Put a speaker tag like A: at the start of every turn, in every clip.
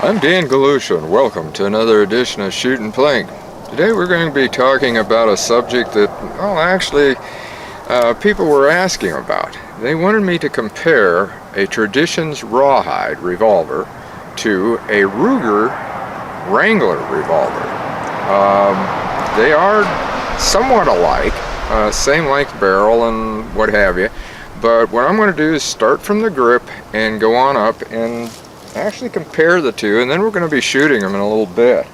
A: I'm Dan Galusha and welcome to another edition of Shoot N Plink. Today we're going to be talking about a subject that, well, actually people were asking about. They wanted me to compare a Traditions Rawhide revolver to a Ruger Wrangler revolver. They are somewhat alike, same length barrel and what have you, but what I'm going to do is start from the grip and go on up and actually compare the two, and then we're going to be shooting them in a little bit.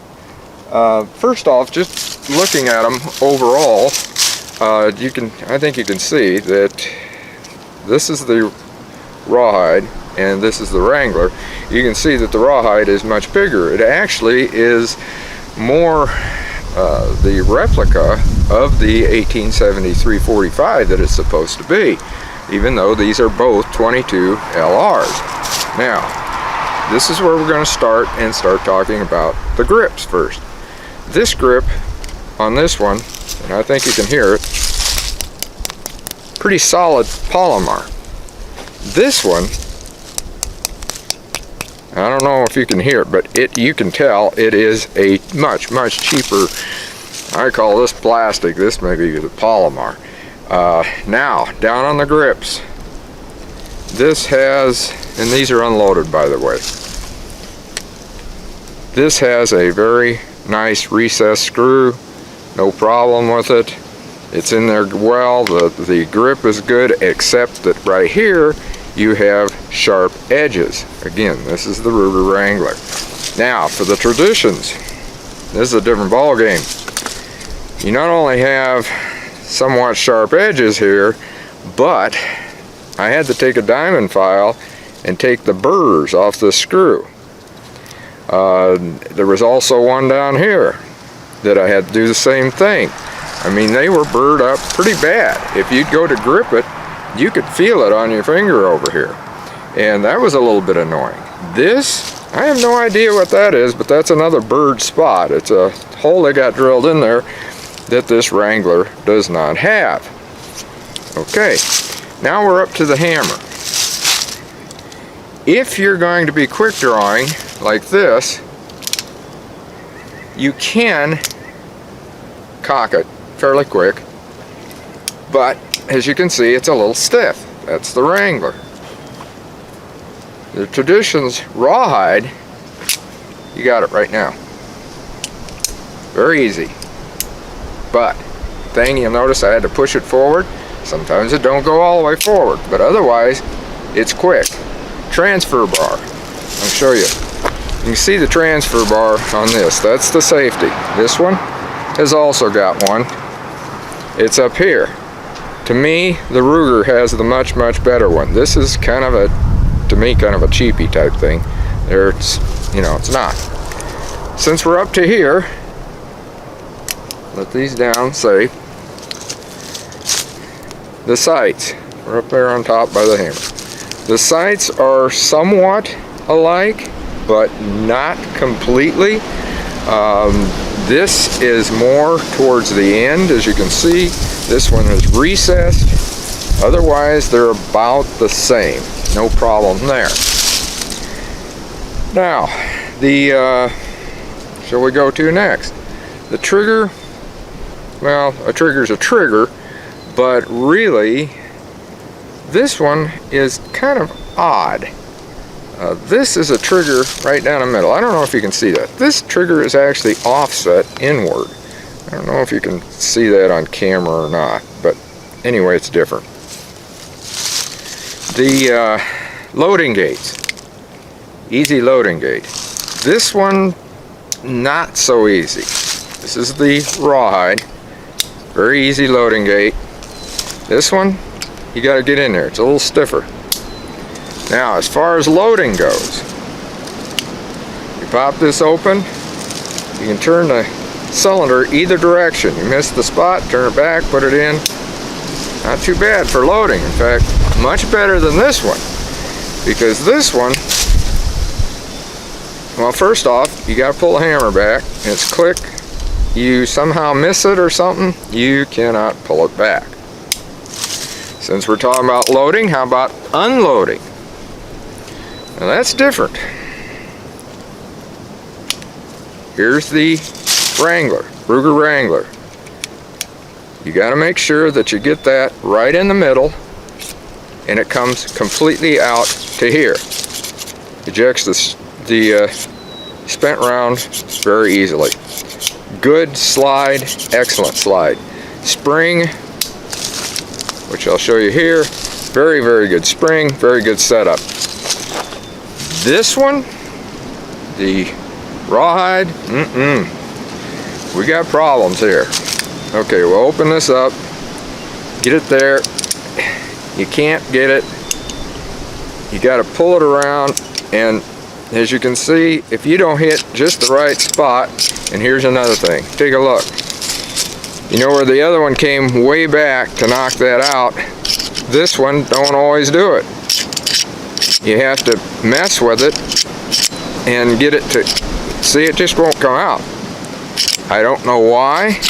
A: First off, just looking at them overall, I think you can see that this is the Rawhide and this is the Wrangler. You can see that the Rawhide is much bigger. It actually is more the replica of the 1873-45 that it's supposed to be, even though these are both 22 LRs. Now, this is where we're going to start talking about the grips first. This grip on this one, and I think you can hear it, pretty solid polymer. This one, I don't know if you can hear it, but you can tell it is a much cheaper. I call this plastic. This may be the polymer. Now, down on the grips, this has, and these are unloaded by the way, this has a very nice recessed screw, no problem with it. It's in there well, the grip is good, except that right here you have sharp edges. Again, this is the Ruger Wrangler. Now, for the Traditions, this is a different ball game. You not only have somewhat sharp edges here, but I had to take a diamond file and take the burrs off the screw. There was also one down here that I had to do the same thing. I mean, they were burred up pretty bad. If you'd go to grip it, you could feel it on your finger over here. And that was a little bit annoying. This, I have no idea what that is, but that's another burred spot. It's a hole that got drilled in there that this Wrangler does not have. Okay, now we're up to the hammer. If you're going to be quick drawing like this, you can cock it fairly quick, but as you can see, it's a little stiff. That's the Wrangler. The Traditions Rawhide, you got it right now. Very easy. But thing you'll notice, I had to push it forward. Sometimes it don't go all the way forward, but otherwise it's quick. Transfer bar, I'll show you. You can see the transfer bar on this. That's the safety. This one has also got one. It's up here. To me, the Ruger has the much better one. This is kind of a, to me, kind of a cheapy type thing. It's, you know, it's not. Since we're up to here, let these down safe. The sights, we're up there on top by the hammer. The sights are somewhat alike, but not completely. This is more towards the end, as you can see. This one is recessed. Otherwise, they're about the same. No problem there. Now, shall we go to next? The trigger. Well, a trigger's a trigger, but really, this one is kind of odd. This is a trigger right down the middle. I don't know if you can see that. This trigger is actually offset inward. I don't know if you can see that on camera or not, but anyway, it's different. The loading gates. Easy loading gate. This one, not so easy. This is the Rawhide. Very easy loading gate. This one, you got to get in there. It's a little stiffer. Now, as far as loading goes, you pop this open, you can turn the cylinder either direction. You miss the spot, turn it back, put it in. Not too bad for loading. In fact, much better than this one. Because this one, well, first off, you got to pull the hammer back. It's click. You somehow miss it or something, you cannot pull it back. Since we're talking about loading, how about unloading? Now that's different. here's the Wrangler, Ruger Wrangler. You got to make sure that you get that right in the middle, and it comes completely out to here. Ejects the spent round very easily. Good slide, excellent slide. Spring, which I'll show you here, very, very good spring, very good setup. This one, the Rawhide, we got problems here. Okay, we'll open this up, get it there. You can't get it. You got to pull it around, and as you can see, if you don't hit just the right spot, and here's another thing, take a look. You know where the other one came way back to knock that out? This one don't always do it. You have to mess with it and get it to, see, it just won't come out. I don't know why,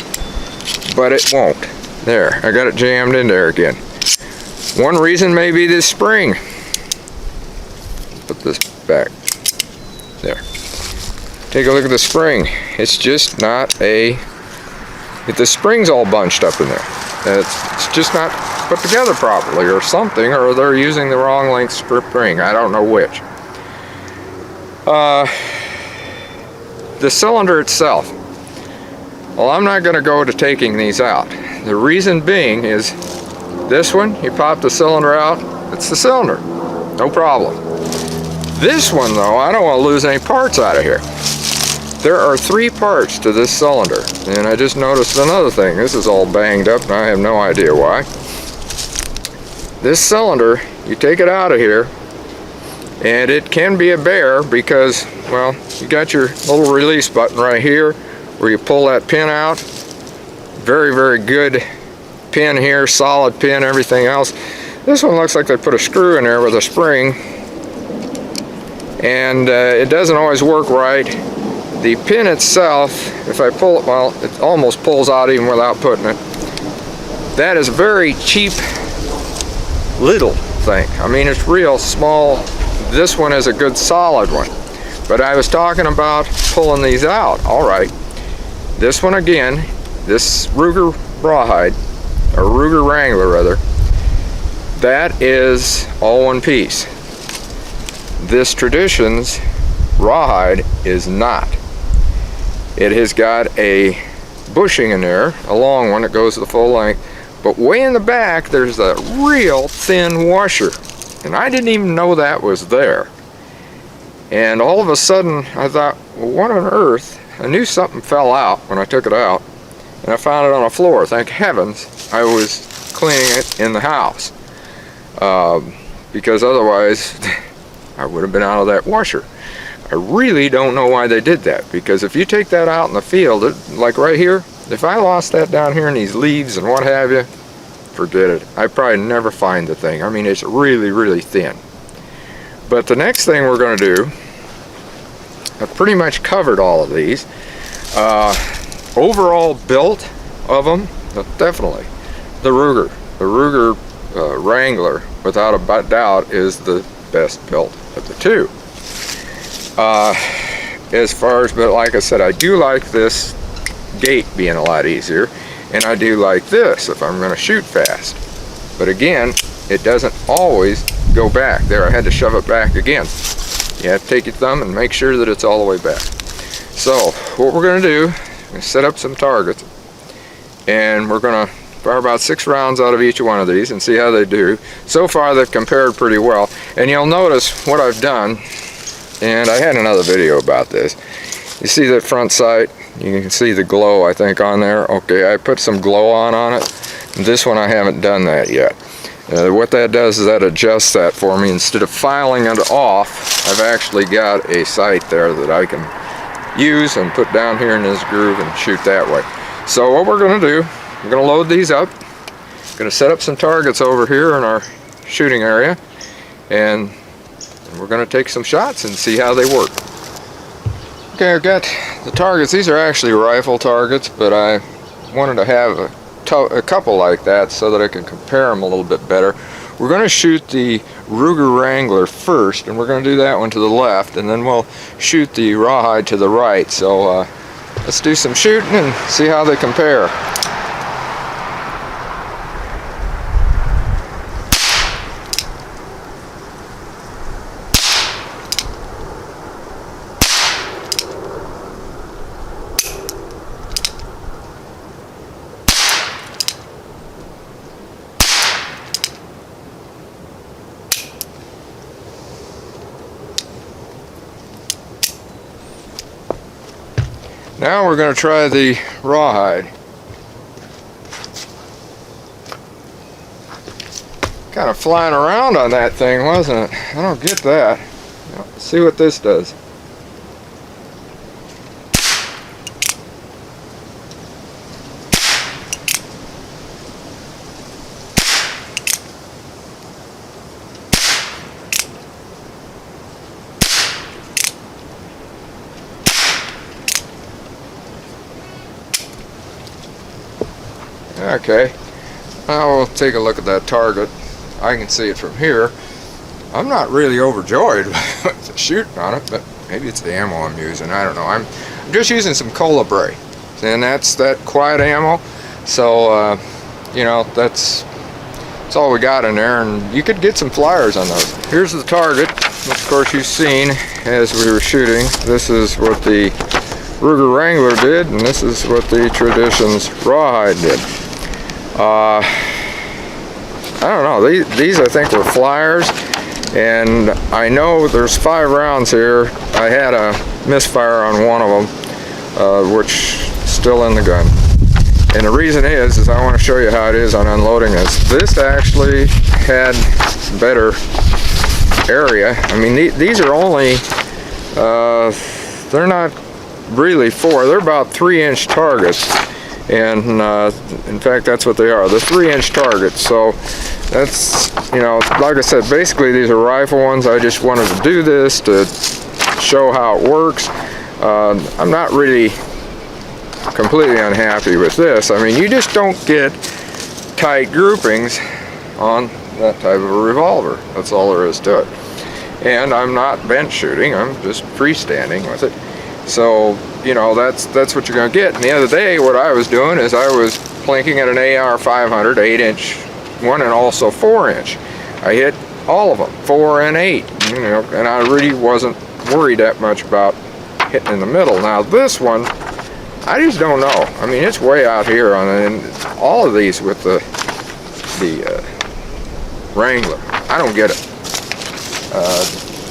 A: but it won't. There, I got it jammed in there again. One reason may be this spring. Put this back. There. Take a look at the spring. It's just not a, the spring's all bunched up in there. It's just not put together properly or something, or they're using the wrong length spring. I don't know which. The cylinder itself. Well, I'm not going to go to taking these out. The reason being is this one, you pop the cylinder out, it's the cylinder. No problem. This one though, I don't want to lose any parts out of here. There are 3 parts to this cylinder, and I just noticed another thing. This is all banged up and I have no idea why. This cylinder, you take it out of here, and it can be a bear because, well, you got your little release button right here where you pull that pin out. Very, very good pin here, solid pin, everything else. This one looks like they put a screw in there with a spring, and it doesn't always work right. The pin itself, if I pull it, well, it almost pulls out even without putting it. That is a very cheap little thing. I mean, it's real small. This one is a good solid one. But I was talking about pulling these out. All right. This one again, this Ruger Rawhide, or Ruger Wrangler rather, that is all one piece. This Traditions Rawhide is not. It has got a bushing in there, a long one that goes the full length, but way in the back there's a real thin washer, and I didn't even know that was there. And all of a sudden I thought, well, what on earth? I knew something fell out when I took it out, and I found it on the floor. Thank heavens I was cleaning it in the house, because otherwise I would have been out of that washer. I really don't know why they did that, because if you take that out in the field, like right here, if I lost that down here in these leaves and what have you, forget it. I'd probably never find the thing. I mean, it's really, really thin. But the next thing we're going to do, I've pretty much covered all of these. Overall built of them, definitely the Ruger Wrangler, without a doubt, is the best built of the two. As far as, but like I said, I do like this gate being a lot easier, and I do like this if I'm going to shoot fast. But again, it doesn't always go back. There, I had to shove it back again. You have to take your thumb and make sure that it's all the way back. So what we're going to do is set up some targets, and we're going to fire about 6 rounds out of each one of these and see how they do. So far they've compared pretty well, and you'll notice what I've done, and I had another video about this. You see that front sight? You can see the glow, I think, on there. Okay, I put some glow on it. This one I haven't done that yet. What that does is that adjusts that for me. Instead of filing it off, I've actually got a sight there that I can use and put down here in this groove and shoot that way. So what we're going to do, we're going to load these up. Going to set up some targets over here in our shooting area, and we're going to take some shots and see how they work. Okay, I've got the targets. These are actually rifle targets, but I wanted to have a couple like that so that I can compare them a little bit better. We're going to shoot the Ruger Wrangler first, and we're going to do that one to the left, and then we'll shoot the Rawhide to the right. So let's do some shooting and see how they compare. Now we're going to try the Rawhide. Kind of flying around on that thing, wasn't it? I don't get that. Let's see what this does. Okay, now we'll take a look at that target. I can see it from here. I'm not really overjoyed with the shooting on it, but maybe it's the ammo I'm using. I don't know. I'm just using some Colabre, and that's that quiet ammo. So you know, that's all we got in there, and you could get some flyers on those. Here's the target, which of course you've seen as we were shooting. This is what the Ruger Wrangler did, and this is what the Traditions Rawhide did. I don't know, these I think were flyers, and I know there's 5 rounds here. I had a misfire on one of them, which is still in the gun. And the reason is I want to show you how it is on unloading this. This actually had better area. I mean, these are only, they're not really 4, they're about 3-inch targets. And in fact, that's what they are. They're 3-inch targets. So that's, you know, like I said, basically these are rifle ones. I just wanted to do this to show how it works. I'm not really completely unhappy with this. I mean, you just don't get tight groupings on that type of a revolver. That's all there is to it. And I'm not bench shooting. I'm just freestanding with it. So, you know, that's what you're going to get. And the other day, what I was doing is I was plinking at an AR 500, 8-inch one, and also 4-inch. I hit all of them, 4 and 8, you know, and I really wasn't worried that much about hitting in the middle. Now this one, I just don't know. I mean, it's way out here on it, and all of these with the Wrangler, I don't get it.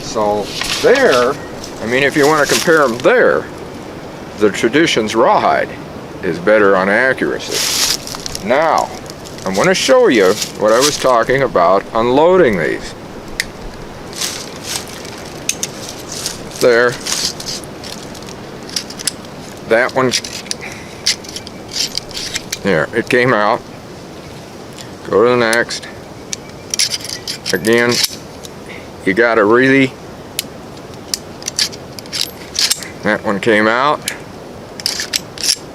A: So there, I mean, if you want to compare them there, the Traditions Rawhide is better on accuracy. Now, I'm going to show you what I was talking about unloading these. There. That one. There, it came out. Go to the next. Again, you got to really... That one came out.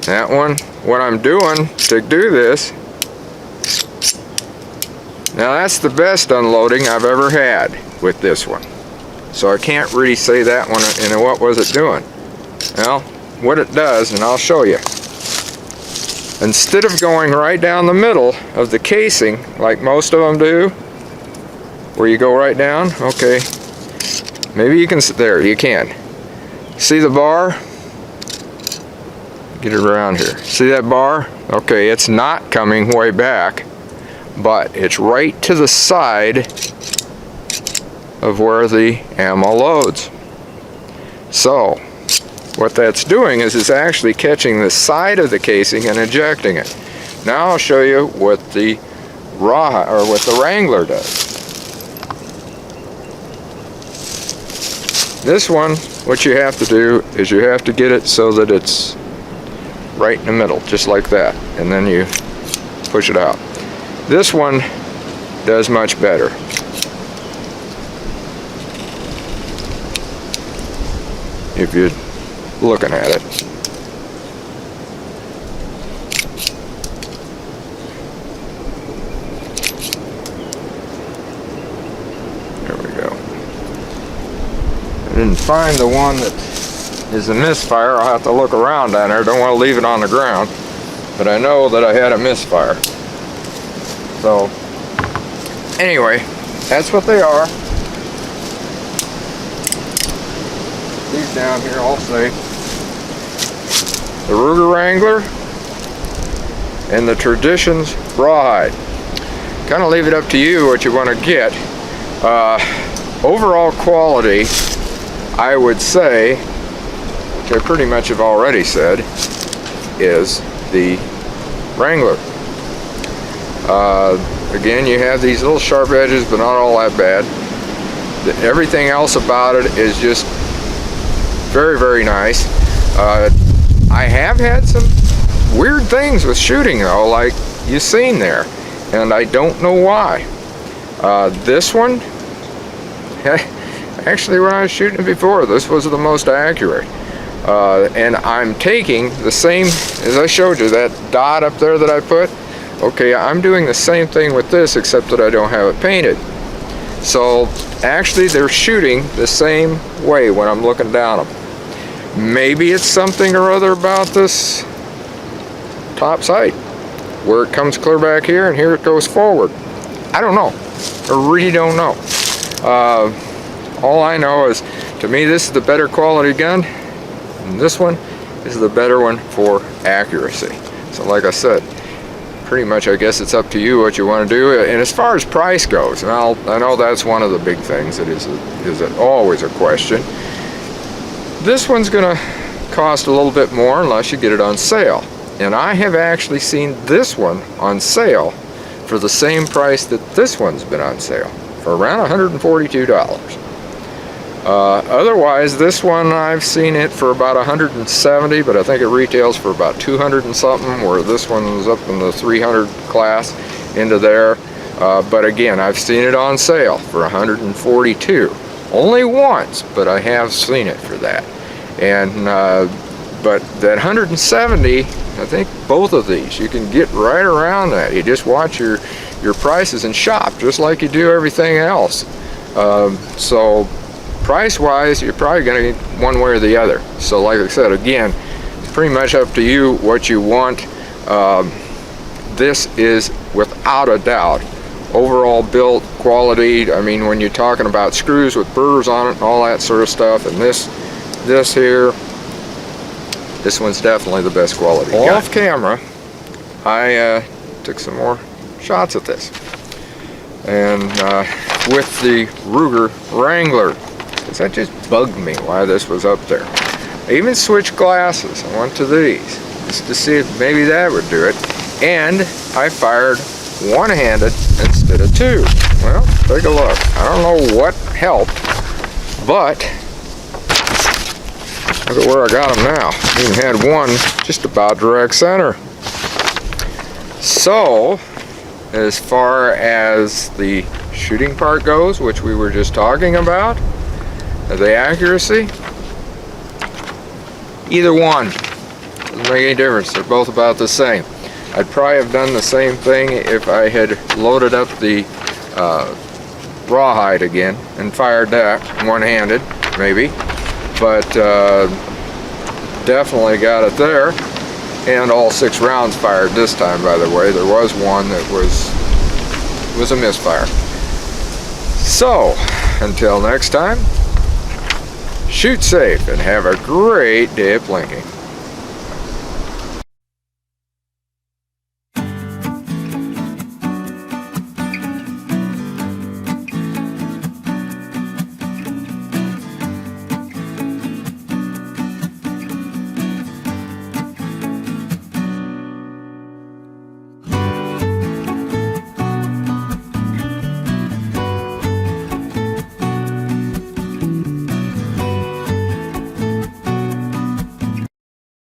A: That one. What I'm doing to do this, now that's the best unloading I've ever had with this one. So I can't really say that one, and what was it doing? Well, what it does, and I'll show you. Instead of going right down the middle of the casing, like most of them do, where you go right down, okay, maybe you can, there, you can. See the bar? Get it around here. See that bar? Okay, it's not coming way back, but it's right to the side of where the ammo loads. So, what that's doing is it's actually catching the side of the casing and ejecting it. Now I'll show you what the Rawhide, or what the Wrangler does. This one, what you have to do is you have to get it so that it's right in the middle, just like that, and then you push it out. This one does much better. If you're looking at it. I didn't find the one that is a misfire. I'll have to look around down there. Don't want to leave it on the ground. But I know that I had a misfire. So, anyway, that's what they are. These down here, I'll say. The Ruger Wrangler and the Traditions Rawhide. Kind of leave it up to you what you want to get. Overall quality, I would say, which I pretty much have already said, is the Wrangler. Again, you have these little sharp edges, but not all that bad. Everything else about it is just very, very nice. I have had some weird things with shooting though, like you've seen there, and I don't know why. This one, actually when I was shooting it before, this was the most accurate. And I'm taking the same, as I showed you, that dot up there that I put. Okay, I'm doing the same thing with this, except that I don't have it painted. So actually they're shooting the same way when I'm looking down them. Maybe it's something or other about this top sight, where it comes clear back here and here it goes forward. I don't know. I really don't know. All I know is, to me, this is the better quality gun, and this one is the better one for accuracy. So like I said, pretty much I guess it's up to you what you want to do. And as far as price goes, and I know that's one of the big things that is always a question. This one's gonna cost a little bit more unless you get it on sale. And I have actually seen this one on sale for the same price that this one's been on sale, for around $142. Otherwise, this one I've seen it for about $170, but I think it retails for about $200 and something, where this one was up in the $300 class into there. But again, I've seen it on sale for $142. Only once, but I have seen it for that. And but that $170, I think both of these, you can get right around that. You just watch your prices and shop, just like you do everything else. So price-wise, you're probably going to get one way or the other. So like I said, again, it's pretty much up to you what you want. This is, without a doubt, overall build quality. I mean, when you're talking about screws with burrs on it and all that sort of stuff, and this here, this one's definitely the best quality. Off camera, I took some more shots at this, and with the Ruger Wrangler, because that just bugged me why this was up there. I even switched glasses. I went to these just to see if maybe that would do it, and I fired one-handed instead of two. Well, take a look. I don't know what helped, but look at where I got them now. Even had one just about direct center. So, as far as the shooting part goes, which we were just talking about, the accuracy, either one doesn't make any difference. They're both about the same. I'd probably have done the same thing if I had loaded up the Rawhide again and fired that one-handed, maybe. But definitely got it there. And all 6 rounds fired this time, by the way. There was one that was a misfire. So, until next time, shoot safe and have a great day of plinking.